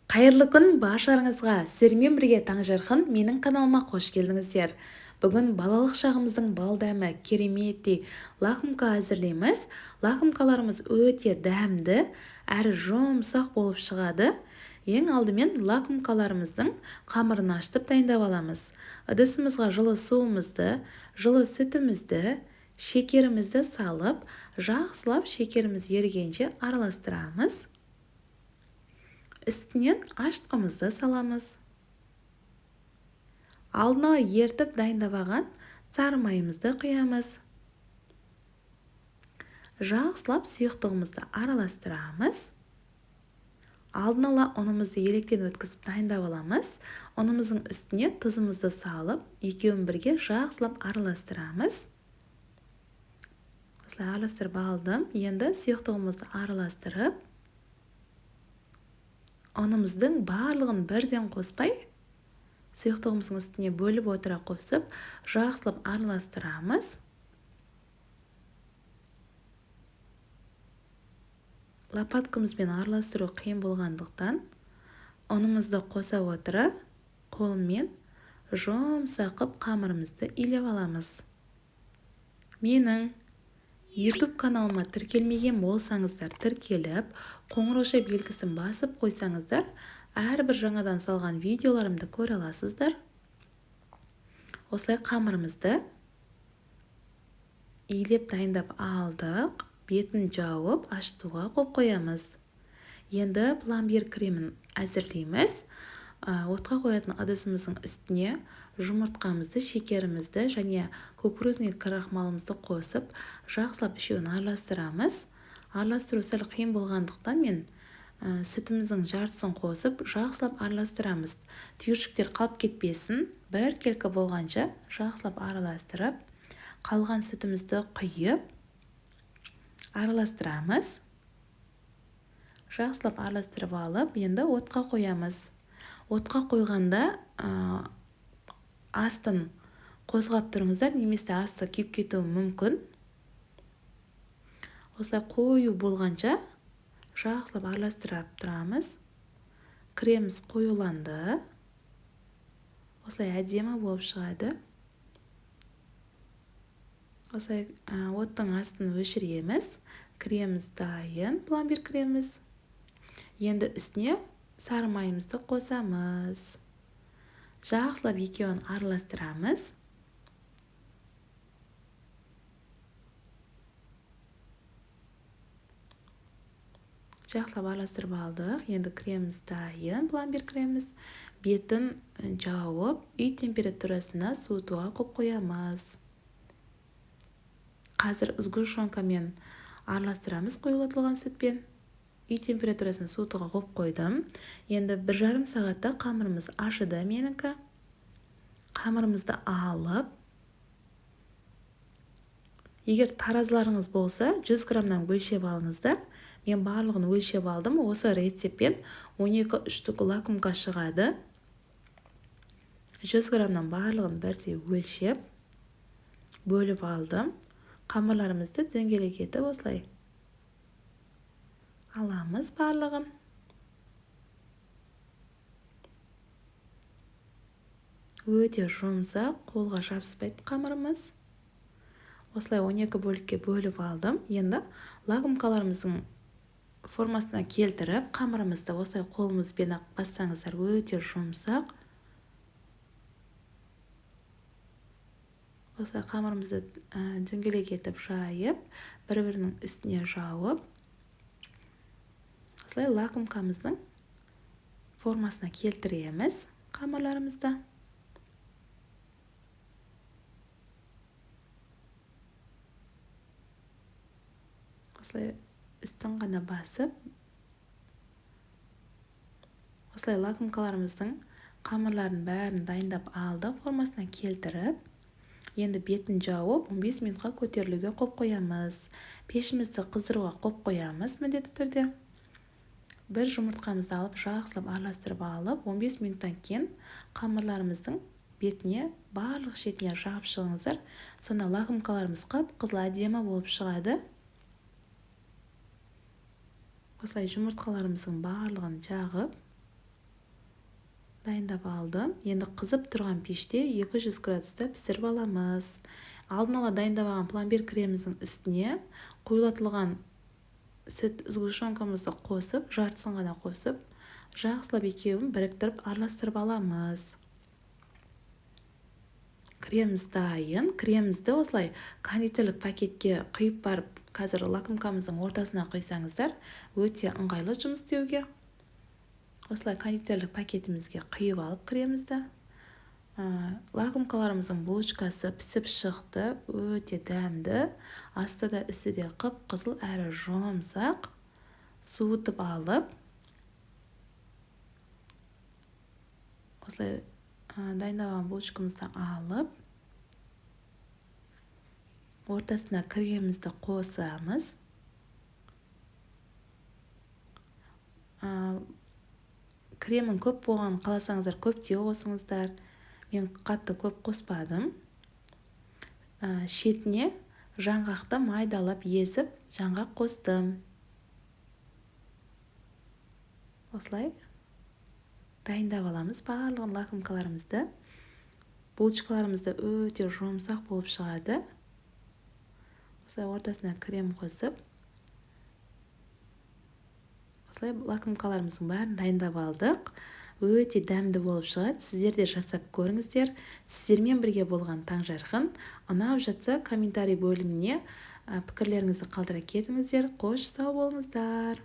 Қайырлы күн баршаларыңызға. Сіздермен бірге Таңжарқын менің каналыма қош келдіңіздер. Бүгін балалық шағымыздың балдәмі кереметтей лакомка әзірлейміз. Лакомкаларымыз өте дәмді әрі жұмсақ болып шығады. Ең алдымен лакомкаларымыздың қамырын ашытып дайындап аламыз. Ыдысымызға жылы суымызды, жылы сүтімізді, шекерімізді салып, жақсылап шекеріміз ерігенше араластырамыз. Үстінен ашытқымызды саламыз. Алдын ала ертіп дайындап алған сары майымызды құямыз. Жақсылап сұйықтығымызды араластырамыз. Алдын ала ұнымызды електен өткізіп дайындап аламыз. Ұнымыздың үстіне тұзымызды салып, екеуін бірге жақсылап араластырамыз. Осылай араластырып алдым. Енді сұйықтығымызды араластырып, ұнымыздың барлығын бірден қоспай, сұйықтығымыздың үстіне бөліп отыра қосып, жақсылап араластырамыз. Лопаткамызбен араластыру қиын болғандықтан, ұнымызды қоса отыра, қолмен жұмсақ қамырымызды илеп аламыз. Менің YouTube каналыма тіркелмеген болсаңыздар, тіркеліп, қоңырауша белгісін басып қойсаңыздар, әрбір жаңадан салған видеоларымды көре аласыздар. Осылай қамырымызды илеп дайындап алдық. Бетін жауып, ашытуға қойып қоямыз. Енді пломбир кремін әзірлейміз. Отқа қоятын ыдысымыздың үстіне жұмыртқамызды, шекерімізді және кукурузный крахмалымызды қосып, жақсылап үшеуін араластырамыз. Араластыру сәл қиын болғандықтан мен сүтіміздің жартысын қосып, жақсылап араластырамыз. Түйіршіктер қалып кетпесін, бір келкі болғанша жақсылап араластырып, қалған сүтімізді құйып, араластырамыз. Жақсылап араластырып алып, енді отқа қоямыз. Отқа қойғанда астын қозғап тұрыңыздар, немесе асты күйіп кетуі мүмкін. Осылай қою болғанша жақсылап араластырып тұрамыз. Креміміз қоюланды. Осылай әдемі болып шығады. Осылай оттың астын өшіреміз. Креміміз дайын, пломбир креміміз. Енді үстіне сары майымызды қосамыз. Жақсылап екеуін араластырамыз. Жақсылап араластырып алдық. Енді креміміз дайын, пломбир креміміз. Бетін жауып, үй температурасына суытуға қойып қоямыз. Қазір сгущенкамен араластырамыз қойылтылған сүтпен. Үй температурасына суытуға қойып қойдым. Енді 1,5 сағатта қамырымыз ашыды менікі. Қамырымызды алып, егер таразыларыңыз болса, 100 граммнан өлшеп алыңыздар. Мен барлығын өлшеп алдым. Осы рецеппен 12-3 штук лакомка шығады. 100 граммнан барлығын бірдей өлшеп, бөліп алдым. Қамырларымызды дөңгелек етіп осылай аламыз барлығын. Өте жұмсақ, қолға жабыспайды қамырымыз. Осылай 12 бөлікке бөліп алдым. Енді лакомкаларымыздың формасына келтіріп, қамырымызды осылай қолымызбен бассаңыздар, өте жұмсақ. Осылай қамырымызды дөңгелек етіп жайып, бір-бірінің үстіне жауып, осылай лакомкамыздың формасына келтіреміз қамырларымызды. Осылай үстін ғана басып, осылай лакомкаларымыздың қамырларын бәрін дайындап алдық, формасына келтіріп, енді бетін жауып 15 минутқа көтерілуге қойып қоямыз. Пешімізді қыздыруға қойып қоямыз міндетті түрде. Бір жұмыртқамызды алып, жақсылап араластырып алып, 15 минуттан кейін қамырларымыздың бетіне, барлық шетіне жағып шығыңыздар. Сонда лакомкаларымыз қып-қызыл әдемі болып шығады. Осылай жұмыртқаларымыздың барлығын жағып, дайындап алдым. Енді қызып тұрған пеште 200 градуста пісіріп аламыз. Алдын ала дайындап алған пломбир креміміздің үстіне қойылтылған сүт сгущенкамызды қосып, жартысын ғана қосып, жақсылап екеуін біріктіріп араластырып аламыз. Креміміз дайын. Кремімізді осылай кондитерлік пакетке құйып барып, қазір лакомкамыздың ортасына құйсаңыздар, өте ыңғайлы жұмыс істеуге. Осылай кондитерлік пакетімізге құйып алып кремімізді. Лакомкаларымыздың булочкасы пісіп шықты, өте дәмді. Асты да үсті де қып-қызыл әрі жұмсақ. Суытып алып, осылай дайындаған булочкамызды алып, ортасына кремімізді қосамыз. Кремін көп болған қаласаңыздар көптеу қосыңыздар. Мен қатты көп қоспадым. Шетіне жаңғақты майдалап езіп, жаңғақ қостым. Осылай дайындап аламыз барлығын лакомкаларымызды. Булочкаларымызды өте жұмсақ болып шығады. Осылай ортасына крем қосып, осылай лакомкаларымыздың бәрін дайындап алдық. Өте дәмді болып шығады. Сіздер де жасап көріңіздер. Сіздермен бірге болған Таңжарқын. Ұнап жатса комментарий бөліміне пікірлеріңізді қалдыра кетіңіздер. Қош сау болыңыздар.